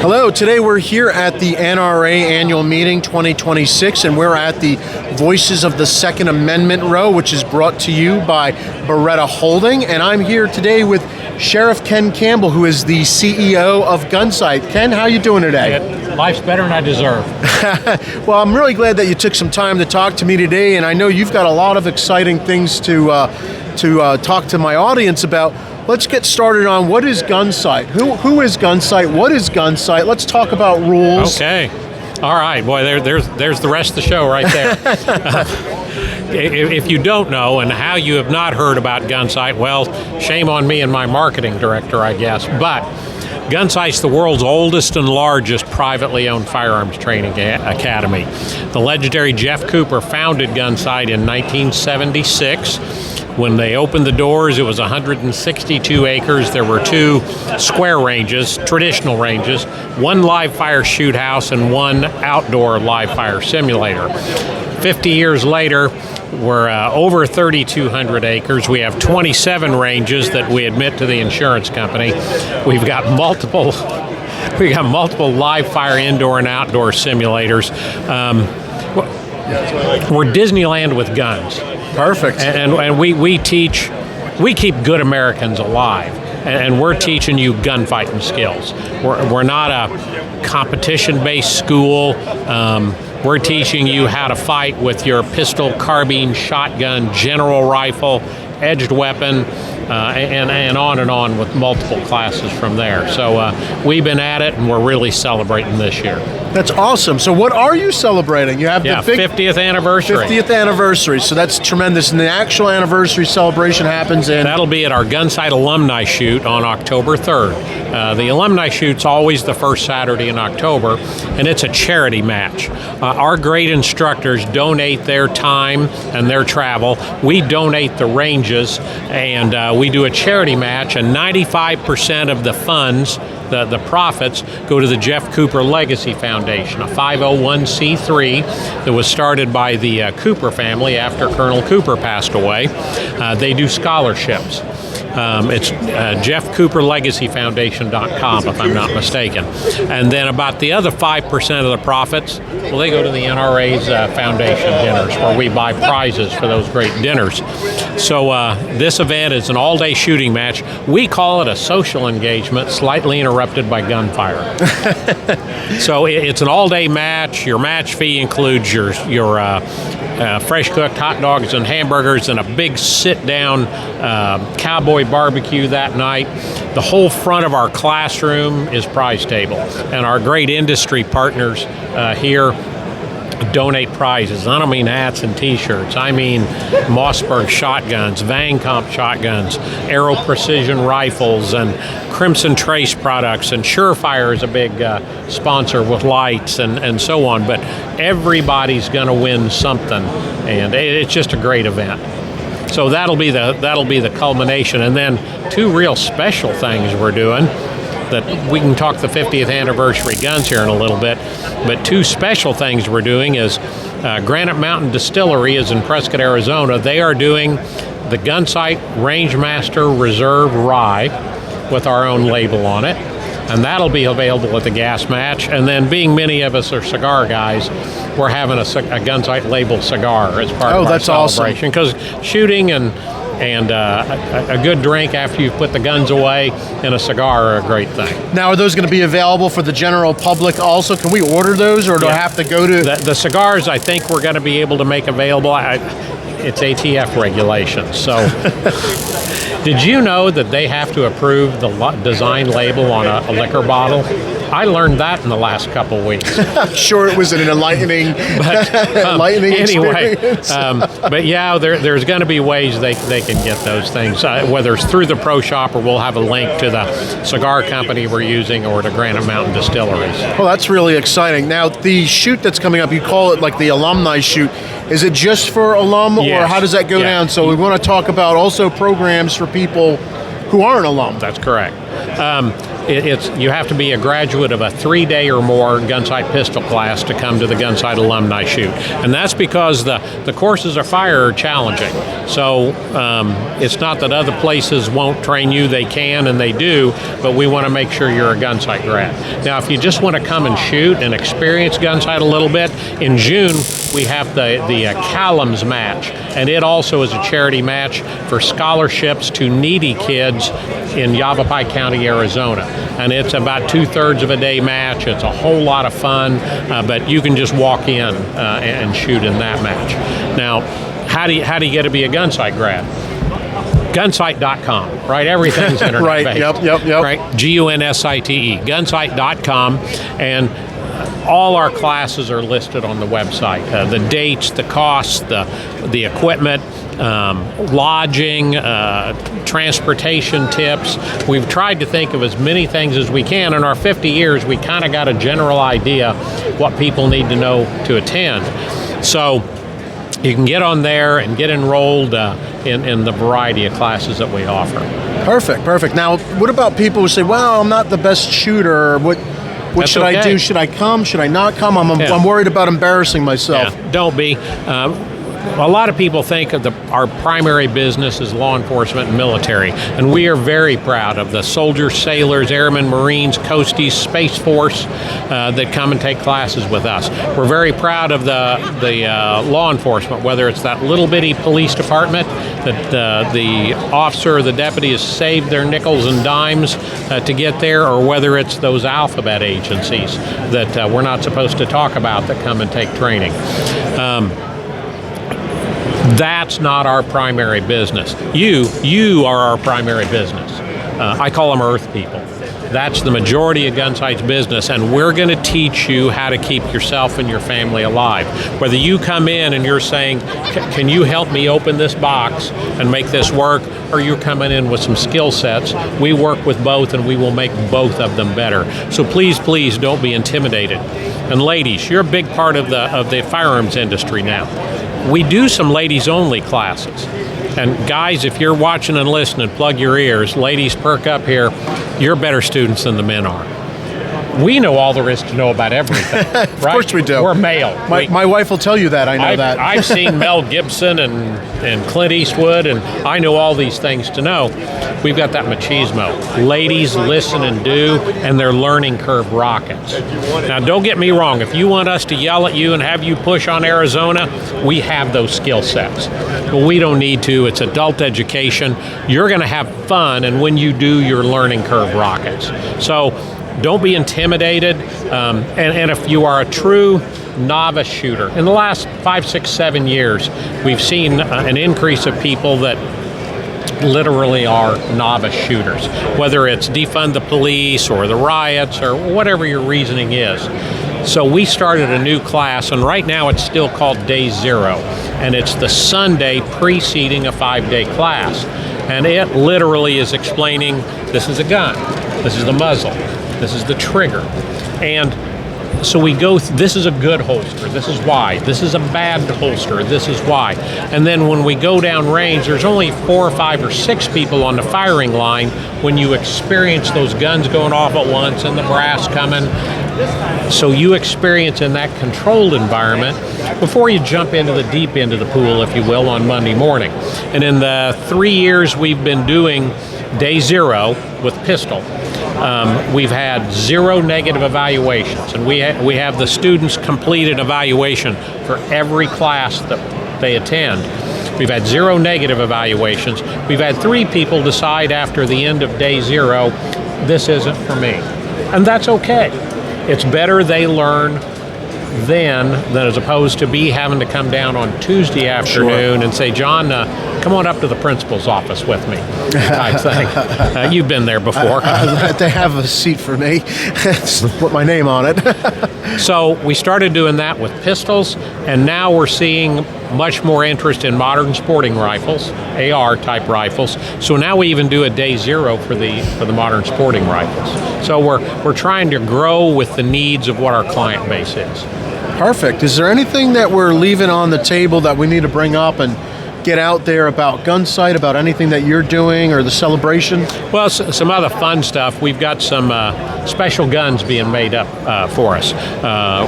Hello, today we're here at the NRA Annual Meeting 2026, and we're at the Voices of the Second Amendment row, which is brought to you by Beretta Holding, and I'm here today with Sheriff Ken Campbell, who is the CEO of Gunsite. Ken, how you doing today? Life's better than I deserve. Well, I'm really glad that you took some time to talk to me today, and I know you've got a lot of exciting things to talk to my audience about. Let's get started on what is Gunsite. Who is Gunsite? What is Gunsite? Let's talk about rules. Okay. All right. Boy, there's the rest of the show right there. If you don't know and how you have not heard about Gunsite, well, shame on me and my marketing director, I guess. But Gunsite's the world's oldest and largest privately owned firearms training academy. The legendary Jeff Cooper founded Gunsite in 1976. When they opened the doors, it was 162 acres. There were 2 square ranges, traditional ranges, 1 live fire shoot house and 1 outdoor live fire simulator. 50 years later, we're over 3,200 acres. We have 27 ranges that we admit to the insurance company. We've got multiple live fire indoor and outdoor simulators. We're Disneyland with guns. Perfect. And we keep good Americans alive. And we're teaching you gunfighting skills. We're not a competition-based school. We're teaching you how to fight with your pistol, carbine, shotgun, general rifle, edged weapon, and on with multiple classes from there. So we've been at it, and we're really celebrating this year. That's awesome. So what are you celebrating? You have the big 50th anniversary. 50th anniversary. So that's tremendous. And the actual anniversary celebration happens in... That'll be at our Gunsite alumni shoot on October 3rd. The alumni shoot's always the first Saturday in October, and it's a charity match. Our great instructors donate their time and their travel. We donate the ranges, and we do a charity match, and 95% of the funds, the profits, go to the Jeff Cooper Legacy Foundation, a 501c3 that was started by the Cooper family after Colonel Cooper passed away. They do scholarships. It's jeffcooperlegacyfoundation.com, if I'm not mistaken. And then about the other 5% of the profits, well, they go to the NRA's foundation dinners, where we buy prizes for those great dinners. So this event is an all-day shooting match. We call it a social engagement, slightly interrupted by gunfire. So it's an all-day match. Your match fee includes your fresh-cooked hot dogs and hamburgers and a big sit-down cowboy barbecue that night. The whole front of our classroom is prize table, and our great industry partners here donate prizes. I don't mean hats and t-shirts. I mean Mossberg shotguns, Van Kamp shotguns, Aero Precision rifles, and Crimson Trace products, and Surefire is a big sponsor with lights and so on. But everybody's going to win something, and it's just a great event. So that'll be the culmination, and then 2 real special things we're doing. That we can talk the 50th anniversary guns here in a little bit, but 2 special things we're doing is Granite Mountain Distillery is in Prescott, Arizona. They are doing the Gunsite Rangemaster Reserve Rye with our own label on it, and that'll be available at the gas match. And then, being many of us are cigar guys, we're having a Gunsite label cigar as part of our celebration. Because shooting and a good drink after you've put the guns away and a cigar are a great thing. Now, are those going to be available for the general public also? Can we order those, or do I have to go to... The cigars, I think we're going to be able to make available. It's ATF regulations. So did you know that they have to approve the design label on a liquor bottle? I learned that in the last couple weeks. I'm sure it was an enlightening, experience. But yeah, there's going to be ways they can get those things, whether it's through the Pro Shop, or we'll have a link to the cigar company we're using, or to Granite Mountain Distilleries. Well, that's really exciting. Now, the shoot that's coming up, you call it like the alumni shoot. Is it just for alum, Yes. or how does that go down? So we want to talk about also programs for people who aren't alum. That's correct. you have to be a graduate of a 3-day or more Gunsite pistol class to come to the Gunsite alumni shoot. And that's because the courses of fire are challenging. So it's not that other places won't train you, they can and they do, but we want to make sure you're a Gunsite grad. Now, if you just want to come and shoot and experience Gunsite a little bit, in June we have the Callum's match, and it also is a charity match for scholarships to needy kids in Yavapai County, Arizona. And it's about 2/3 of a day match. It's a whole lot of fun, but you can just walk in and shoot in that match. Now, how do you get to be a Gunsite grad? Gunsite.com, right? Everything's internet right, based. Yep. Right? Gunsite, Gunsite.com, and all our classes are listed on the website. The dates, the costs, the equipment, lodging, transportation tips. We've tried to think of as many things as we can. In our 50 years, we kind of got a general idea what people need to know to attend. So you can get on there and get enrolled in the variety of classes that we offer. Perfect. Now, what about people who say, well, I'm not the best shooter. What That's should okay. I do? Should I come? Should I not come? I'm worried about embarrassing myself. Yeah, don't be. A lot of people think of our primary business is law enforcement and military, and we are very proud of the soldiers, sailors, airmen, Marines, Coasties, Space Force that come and take classes with us. We're very proud of the law enforcement, whether it's that little bitty police department that the officer or the deputy has saved their nickels and dimes to get there, or whether it's those alphabet agencies that we're not supposed to talk about that come and take training. That's not our primary business. You are our primary business. I call them Earth people. That's the majority of Gunsite's business, and we're going to teach you how to keep yourself and your family alive. Whether you come in and you're saying, can you help me open this box and make this work, or you're coming in with some skill sets, we work with both and we will make both of them better. So please don't be intimidated. And ladies, you're a big part of the firearms industry now. We do some ladies-only classes. And guys, if you're watching and listening, plug your ears. Ladies, perk up here. You're better students than the men are. We know all there is to know about everything. Right? Of course we do. We're male. My wife will tell you that. I know that. I've seen Mel Gibson and Clint Eastwood, and I know all these things to know. We've got that machismo. Ladies listen and do, and their learning curve rockets. Now, don't get me wrong. If you want us to yell at you and have you push on Arizona, we have those skill sets. But we don't need to. It's adult education. You're going to have fun, and when you do, your learning curve rockets. So don't be intimidated. And if you are a true novice shooter, in the last 5, 6, 7 years, we've seen an increase of people that literally are novice shooters, whether it's defund the police or the riots or whatever your reasoning is. So we started a new class, and right now it's still called Day Zero, and it's the Sunday preceding a 5-day class. And it literally is explaining, this is a gun, this is the muzzle, this is the trigger. And so we go, this is a good holster, this is why. This is a bad holster, this is why. And then when we go down range, there's only 4 or 5 or 6 people on the firing line when you experience those guns going off at once and the brass coming. So you experience in that controlled environment before you jump into the deep end of the pool, if you will, on Monday morning. And in the 3 years we've been doing Day Zero with pistol, we've had 0 negative evaluations, and we have the students complete an evaluation for every class that they attend. We've had 0 negative evaluations. We've had 3 people decide after the end of Day Zero, this isn't for me. And that's okay. It's better they learn then than as opposed to be having to come down on Tuesday afternoon and say, John, come on up to the principal's office with me, type thing. You've been there before. They have a seat for me. Put my name on it. So we started doing that with pistols, and now we're seeing much more interest in modern sporting rifles, AR-type rifles. So now we even do a Day Zero for the modern sporting rifles. So we're trying to grow with the needs of what our client base is. Perfect. Is there anything that we're leaving on the table that we need to bring up and get out there about Gunsite, about anything that you're doing or the celebration? Well, some other fun stuff. We've got some special guns being made up for us.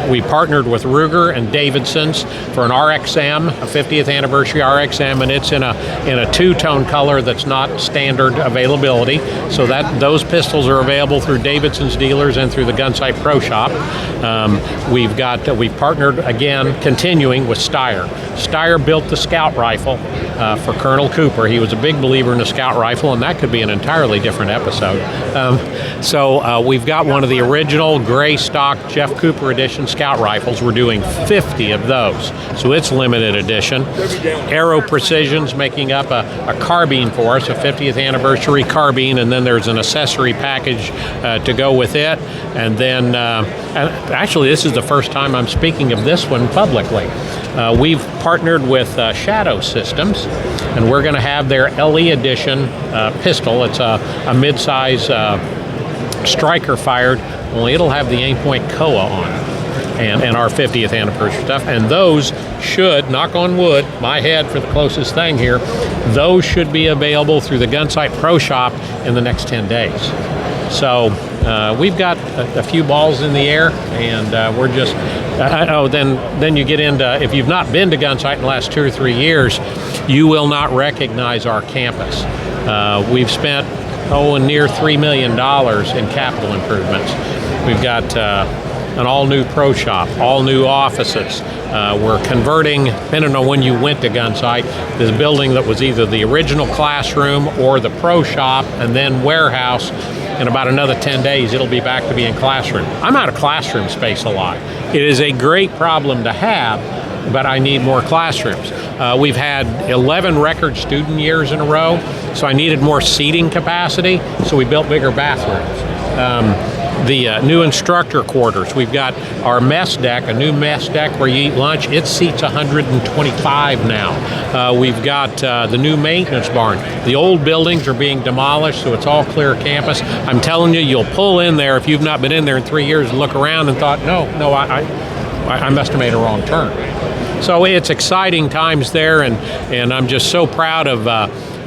We partnered with Ruger and Davidson's for an RXM, a 50th anniversary RXM, and it's in a two-tone color that's not standard availability. So that those pistols are available through Davidson's dealers and through the Gunsite Pro Shop. We've partnered again, continuing with Thier. Thier built the Scout rifle for Colonel Cooper. He was a big believer in the Scout rifle, and that could be an entirely different episode. So we've got one of the original gray stock Jeff Cooper edition Scout rifles. We're doing 50 of those, so it's limited edition. Aero Precision's making up a carbine for us, a 50th anniversary carbine, and then there's an accessory package to go with it. And then, and actually, this is the first time I'm speaking of this one publicly. We've partnered with Shadow Systems, and we're going to have their LE edition pistol. It's a mid-size striker fired, only it'll have the Aimpoint Koa on it. And our 50th anniversary stuff, and those should, knock on wood, my head for the closest thing here, those should be available through the Gunsite Pro Shop in the next 10 days. So we've got a few balls in the air, and we're just, then you get into, if you've not been to Gunsite in the last 2 or 3 years, you will not recognize our campus. We've spent, near $3 million in capital improvements. We've got an all-new pro shop, all new offices. We're converting, depending on when you went to Gunsite, this building that was either the original classroom or the pro shop and then warehouse. In about another 10 days, it'll be back to being classroom. I'm out of classroom space a lot. It is a great problem to have, but I need more classrooms. We've had 11 record student years in a row, so I needed more seating capacity, so we built bigger bathrooms. The new instructor quarters. We've got our mess deck, a new mess deck where you eat lunch. It seats 125 now. We've got the new maintenance barn. The old buildings are being demolished, so it's all clear campus. I'm telling you, you'll pull in there if you've not been in there in 3 years and look around and thought, no, I must have made a wrong turn. So it's exciting times there, and I'm just so proud of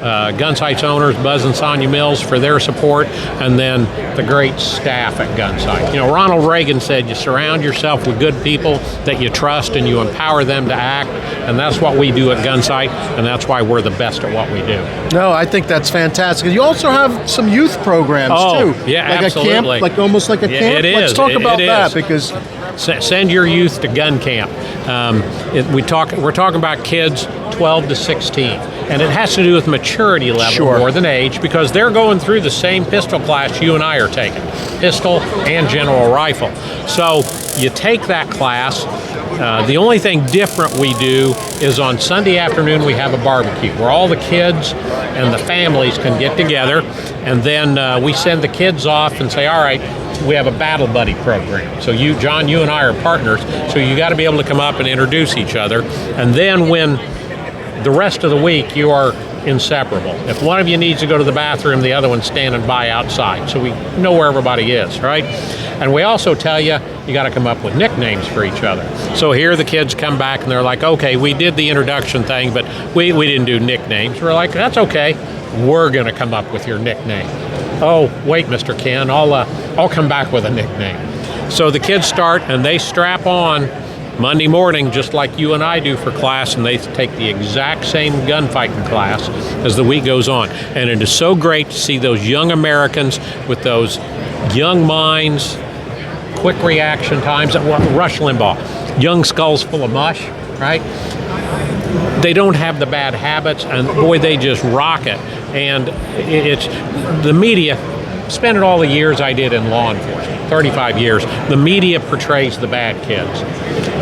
Gunsite's owners, Buzz and Sonia Mills, for their support, and then the great staff at Gunsite. You know, Ronald Reagan said you surround yourself with good people that you trust and you empower them to act, and that's what we do at Gunsite, and that's why we're the best at what we do. No, I think that's fantastic. You also have some youth programs too. Yeah, like absolutely. A camp, almost like a camp. It is. Let's talk about that, because send your youth to gun camp. We're talking about kids 12 to 16, and it has to do with maturity level more than age, because they're going through the same pistol class you and I are taking, pistol and general rifle. So you take that class. The only thing different we do is on Sunday afternoon we have a barbecue where all the kids and the families can get together, and then we send the kids off and say, all right, we have a battle buddy program. So you, John, you and I are partners, so you got to be able to come up and introduce each other. And then when the rest of the week, you are inseparable. If one of you needs to go to the bathroom, the other one's standing by outside, so we know where everybody is, right? And we also tell you, you got to come up with nicknames for each other. So here the kids come back and they're like, okay, we did the introduction thing, but we didn't do nicknames. We're like, that's okay. We're going to come up with your nickname. Oh, wait, Mr. Ken, I'll come back with a nickname. So the kids start and they strap on Monday morning, just like you and I do for class, and they take the exact same gunfighting class as the week goes on. And it is so great to see those young Americans with those young minds, quick reaction times. Rush Limbaugh, young skulls full of mush, right? They don't have the bad habits, and boy, they just rock it. And it's the media. Spending all the years I did in law enforcement, 35 years, the media portrays the bad kids.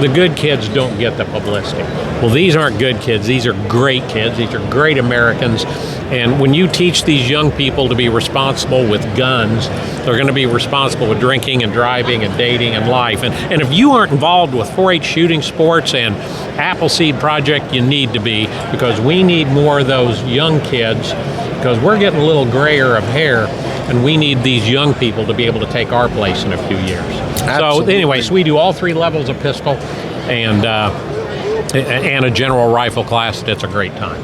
The good kids don't get the publicity. Well, these aren't good kids. These are great kids. These are great Americans. And when you teach these young people to be responsible with guns, they're going to be responsible with drinking and driving and dating and life. And if you aren't involved with 4-H shooting sports and Appleseed Project, you need to be, because we need more of those young kids, because we're getting a little grayer of hair, and we need these young people to be able to take our place in a few years. Absolutely. So anyway, so we do all 3 levels of pistol, and and a general rifle class, it's a great time.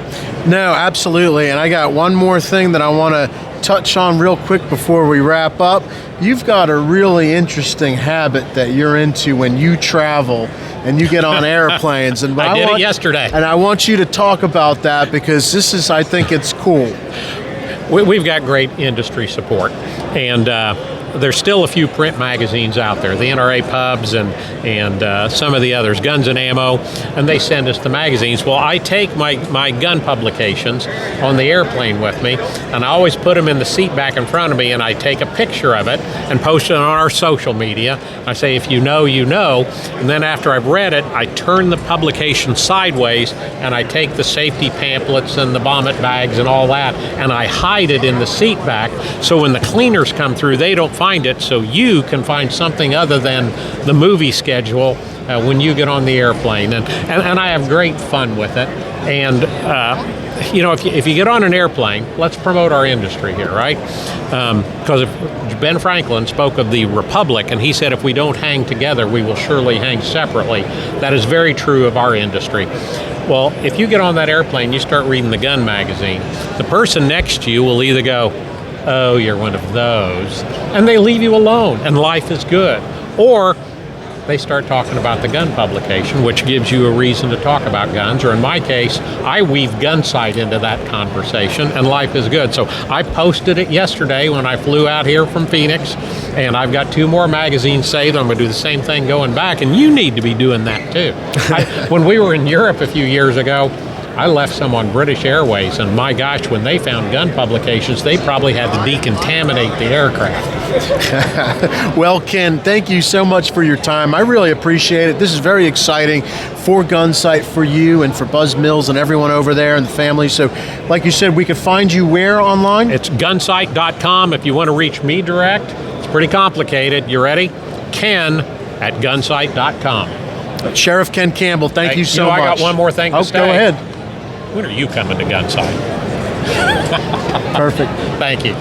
No, absolutely. And I got one more thing that I want to touch on real quick before we wrap up. You've got a really interesting habit that you're into when you travel and you get on airplanes. And I did it yesterday. And I want you to talk about that because this is, I think it's cool. We've got great industry support, and there's still a few print magazines out there, the NRA pubs and some of the others, Guns and Ammo, and they send us the magazines. Well, I take my gun publications on the airplane with me, and I always put them in the seat back in front of me, and I take a picture of it and post it on our social media. I say, if you know, you know, and then after I've read it, I turn the publication sideways, and I take the safety pamphlets and the vomit bags and all that, and I hide it in the seat back, so when the cleaners come through, they don't find it, so you can find something other than the movie schedule when you get on the airplane, and I have great fun with it. And you know, if you get on an airplane, let's promote our industry here, right? Because Ben Franklin spoke of the Republic, and he said, if we don't hang together, we will surely hang separately. That is very true of our industry. Well, if you get on that airplane, you start reading the gun magazine, the person next to you will either go, oh, you're one of those, and they leave you alone, and life is good. Or they start talking about the gun publication, which gives you a reason to talk about guns, or in my case, I weave Gunsite into that conversation, and life is good. So I posted it yesterday when I flew out here from Phoenix, and I've got 2 more magazines saved. I'm going to do the same thing going back, and you need to be doing that too. When we were in Europe a few years ago, I left some on British Airways, and my gosh, when they found gun publications, they probably had to decontaminate the aircraft. Well, Ken, thank you so much for your time. I really appreciate it. This is very exciting for Gunsite, for you, and for Buzz Mills and everyone over there and the family. So, like you said, we could find you where online? It's gunsite.com. If you want to reach me direct, it's pretty complicated. You ready? Ken at gunsite.com. Sheriff Ken Campbell, thank you so much. I got one more thing to say. Go ahead. When are you coming to Gunsite? Perfect. Thank you.